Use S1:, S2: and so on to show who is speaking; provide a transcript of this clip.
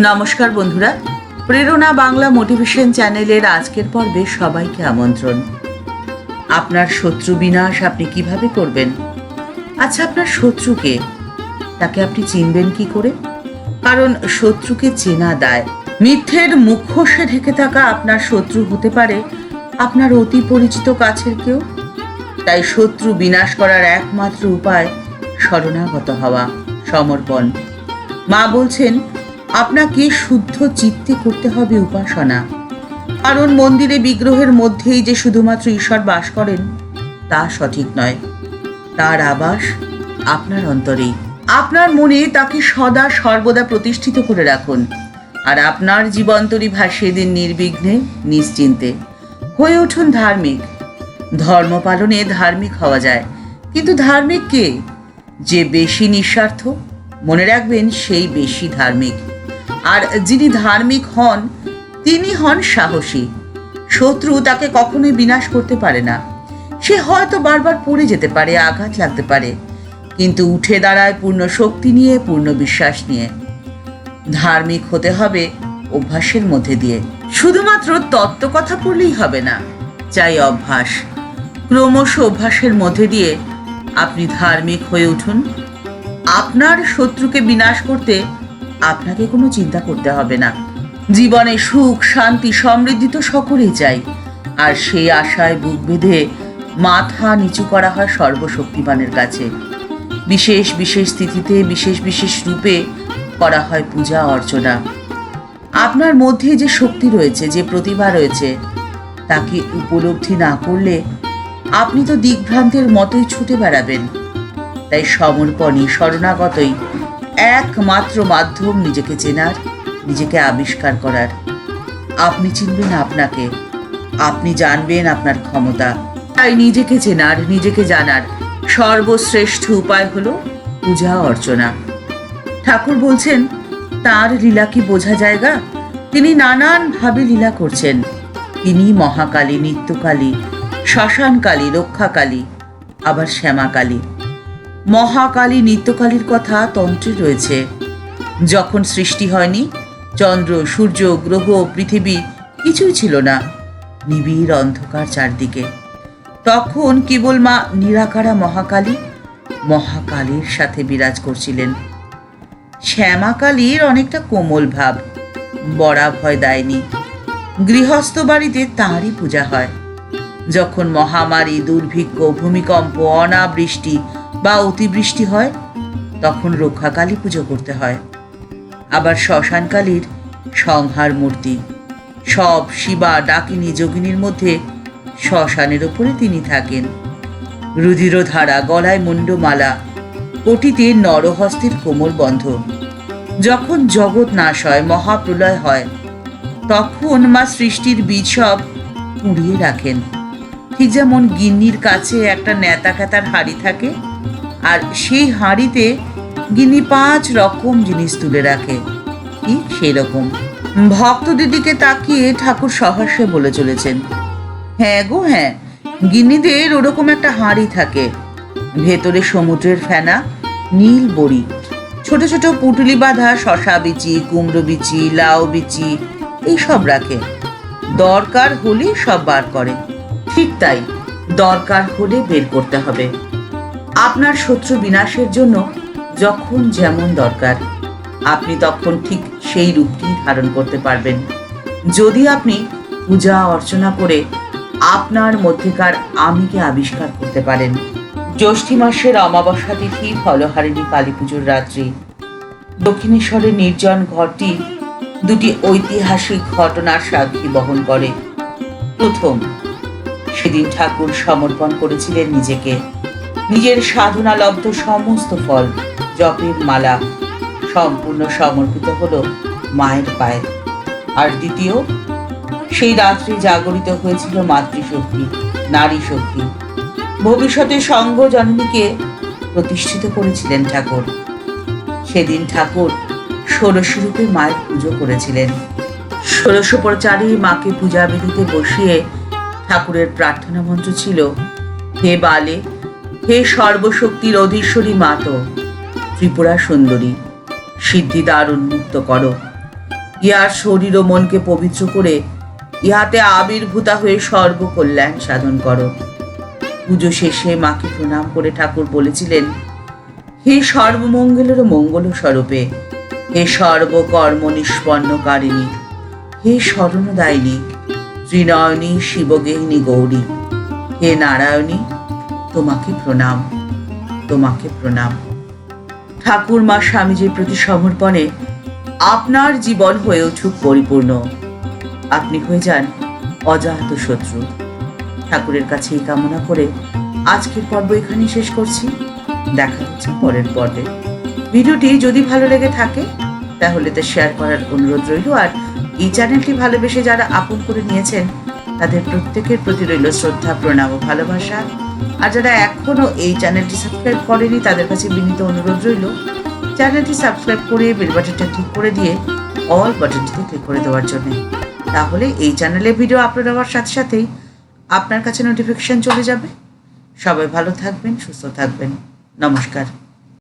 S1: নমস্কার বন্ধুরা, প্রেরণা বাংলা মোটিভেশন চ্যানেলের আজকের পর্বে সবাইকে আমন্ত্রণ। আপনার শত্রু বিনাশ আপনি কিভাবে করবেন? আচ্ছা, আপনার শত্রুকে, তাকে আপনি চিনবেন কি করে? কারণ শত্রুকে চেনা দায়। মিথ্যের মুখোশে ঢেকে থাকা আপনার শত্রু হতে পারে আপনার অতি পরিচিত কাছের কেউ। তাই শত্রু বিনাশ করার একমাত্র উপায় শরণাগত হওয়া, সমর্পণ। মা বলছেন আপনাকে শুদ্ধ চিত্তে করতে হবে উপাসনা। কারণ মন্দিরে বিগ্রহের মধ্যেই যে শুধুমাত্র ঈশ্বর বাস করেন তা সঠিক নয়। তার আবাস আপনার অন্তরেই। আপনার মনে তাকে সদা সর্বদা প্রতিষ্ঠিত করে রাখুন। আর আপনার জীবন্তরী ভাসিয়ে দিন নির্বিঘ্নে, নিশ্চিন্তে। হয়ে উঠুন ধার্মিক। ধর্ম পালনে ধার্মিক হওয়া যায়, কিন্তু ধার্মিক কে? যে বেশি নিঃস্বার্থ, মনে রাখবেন সেই বেশি ধার্মিক। আর যিনি ধার্মিক হন তিনি হন সাহসী। শত্রু তাকে কখনোই বিনাশ করতে পারে না। সে হয়তো বারবার পড়ে যেতে পারে, আঘাত লাগতে পারে, কিন্তু উঠে দাঁড়ায় পূর্ণ শক্তি নিয়ে, পূর্ণ বিশ্বাস নিয়ে। ধার্মিক হতে হবে অভ্যাসের মধ্যে দিয়ে। শুধুমাত্র তত্ত্ব কথা পড়লেই হবে না, চাই অভ্যাস। ক্রমশ অভ্যাসের মধ্যে দিয়ে আপনি ধার্মিক হয়ে উঠুন। আপনার শত্রুকে বিনাশ করতে আপনাকে কোনো চিন্তা করতে হবে না। জীবনে সুখ, শান্তি, সমৃদ্ধি তো সকলেই চাই। আর সেই আশায় বুক বেঁধে মাথা নিচু করা হয় সর্বশক্তিমানের কাছে। বিশেষ বিশেষ তিথিতে, বিশেষ বিশেষ রূপে করা হয় পূজা অর্চনা। আপনার মধ্যে যে শক্তি রয়েছে, যে প্রতিভা রয়েছে, তাকে উপলব্ধি না করলে আপনি তো দিগ্ভ্রান্তের মতোই ছুটে বেড়াবেন। তাই সমর্পণই, শরণাগতই একমাত্র মাধ্যম নিজেকে চেনার, নিজেকে আবিষ্কার করার। আপনি চিনবেন আপনাকে, আপনি জানবেন আপনার ক্ষমতা। তাই নিজেকে চেনার, নিজেকে জানার সর্বশ্রেষ্ঠ উপায় হলো পূজা অর্চনা। ঠাকুর বলছেন তার লীলা কি বোঝা জায়গা? তিনি নানানভাবে লীলা করছেন। তিনি মহাকালী, নিত্যকালী, শ্মশানকালী, রক্ষাকালী, আবার শ্যামাকালী। মহাকালী, নিত্যকালীর কথা তন্ত্রে রয়েছে। যখন সৃষ্টি হয়নি, চন্দ্র, সূর্য, গ্রহ, পৃথিবী কিছুই ছিল না, নিবিড় অন্ধকার চারদিকে। তখন কেবল মা নিরাকারা মহাকালী, মহাকালীর সাথে বিরাজ করছিলেন। শ্যামাকালীর অনেকটা কোমল ভাব, বড়া ভয় দেয়নি। গৃহস্থ বাড়িতে তাঁরই পূজা হয়। যখন মহামারী, দুর্ভিক্ষ, ভূমিকম্প, অনাবৃষ্টি বা অতিবৃষ্টি হয়, তখন রক্ষাকালী পুজো করতে হয়। আবার শ্মশানকালীর সংহার মূর্তি। সব শিবা, ডাকিনী, যোগিনীর মধ্যে শ্মশানের ওপরে তিনি থাকেন। রুধিরধারা, গলায় মুন্ডমালা, কোটিতে নরহস্তের কোমল বন্ধ। যখন জগৎ নাশ হয়, মহাপ্রলয় হয়, তখন মা সৃষ্টির বীজ সব কুড়িয়ে রাখেন। ঠিক যেমন গিন্নির কাছে একটা নেতা খেতার হাঁড়ি থাকে, আর সেই হাঁড়িতে গিন্নি 5 রকম জিনিস তুলে রাখে, ঠিক সেই রকম। ভক্ত দিদিকে তাকিয়ে ঠাকুর সহস্যে বলে চলেছেন, হ্যাঁ গো হ্যাঁ, গিন্নিদের ওরকম একটা হাঁড়ি থাকে। ভেতরে সমুদ্রের ফেনা, নীল বড়ি, ছোট ছোট পুটুলি বাঁধা শশা বিচি, কুমড়ো বিচি, লাউ বিচি এইসব রাখে। দরকার হলে সব বার করে। ঠিক তাই, দরকার হলে বের করতে হবে। আপনার শত্রু বিনাশের জন্য যখন যেমন দরকার, আপনি তখন ঠিক সেই রূপটি ধারণ করতে পারবেন, যদি আপনি পূজা অর্চনা করে আপনার মধ্যেকার আমিকে আবিষ্কার করতে পারেন। জ্যৈষ্ঠী মাসের অমাবস্যা তিথি, ফলহারিণী কালী পুজোর রাত্রি। দক্ষিণেশ্বরের নির্জন ঘরটি দুটি ঐতিহাসিক ঘটনার সাক্ষী বহন করে। প্রথম, সেদিন ঠাকুর সমর্পণ করেছিলেন নিজেকে। নিজের সাধনালব্ধ সমস্ত ফল, জপের মালা সম্পূর্ণ সমর্পিত হলো মায়ের পায়ে। আর দ্বিতীয়, সেই রাত্রি জাগরিত হয়েছিল মাতৃশক্তি, নারী শক্তি। ভবিষ্যতে সংঘ জননীকে প্রতিষ্ঠিত করেছিলেন ঠাকুর। সেদিন ঠাকুর ষোড়শী রূপে মায়ের পুজো করেছিলেন। ষোড়শোপচারী মাকে পূজা বিধিতে বসিয়ে ঠাকুরের প্রার্থনা মন্ত্র ছিল, হে বালে, হে সর্বশক্তির অধীশ্বরী মাতো, ত্রিপুরা সুন্দরী, সিদ্ধিদ্বার উন্মুক্ত করো, ইহার শরীর ও মনকে পবিত্র করে ইহাতে আবির্ভূতা হয়ে সর্বকল্যাণ সাধন করো। পুজো শেষে মাকে প্রণাম করে ঠাকুর বলেছিলেন, হে সর্বমঙ্গলের মঙ্গল স্বরূপে, হে সর্বকর্ম নিষ্পন্নকারিণী, হে শরণদায়িনী, ত্রিনয়নী শিবগেহিনী গৌরী, হে নারায়ণী, তোমাকে প্রণাম, তোমাকে প্রণাম। ঠাকুর মা স্বামীজির প্রতি সমর্পণে আপনার জীবন হয়ে উঠুক পরিপূর্ণ। আপনি হয়ে যান অজাত শত্রু। ঠাকুরের কাছে এই কামনা করে আজকের পর্ব এখানেই শেষ করছি। দেখা হচ্ছে পরের পর্বে। ভিডিওটি যদি ভালো লেগে থাকে তাহলে তা শেয়ার করার অনুরোধ রইল। আর এই চ্যানেলটি ভালোবেসে যারা আপন করে নিয়েছেন তাদের প্রত্যেকের প্রতি রইল শ্রদ্ধা, প্রণাম ও ভালোবাসা। আর যারা এখনো এই চ্যানেলটি সাবস্ক্রাইব করেনি তাদের কাছে বিনীত অনুরোধ রইল চ্যানেলটি সাবস্ক্রাইব করে বেল বাটনটা ক্লিক করে দিয়ে অল বাটনটিতে ক্লিক করে দেওয়ার জন্য। তাহলে এই চ্যানেলে ভিডিও আপলোড হওয়ার সাথে সাথেই আপনার কাছে নোটিফিকেশন চলে যাবে। সবাই ভালো থাকবেন, সুস্থ থাকবেন। নমস্কার।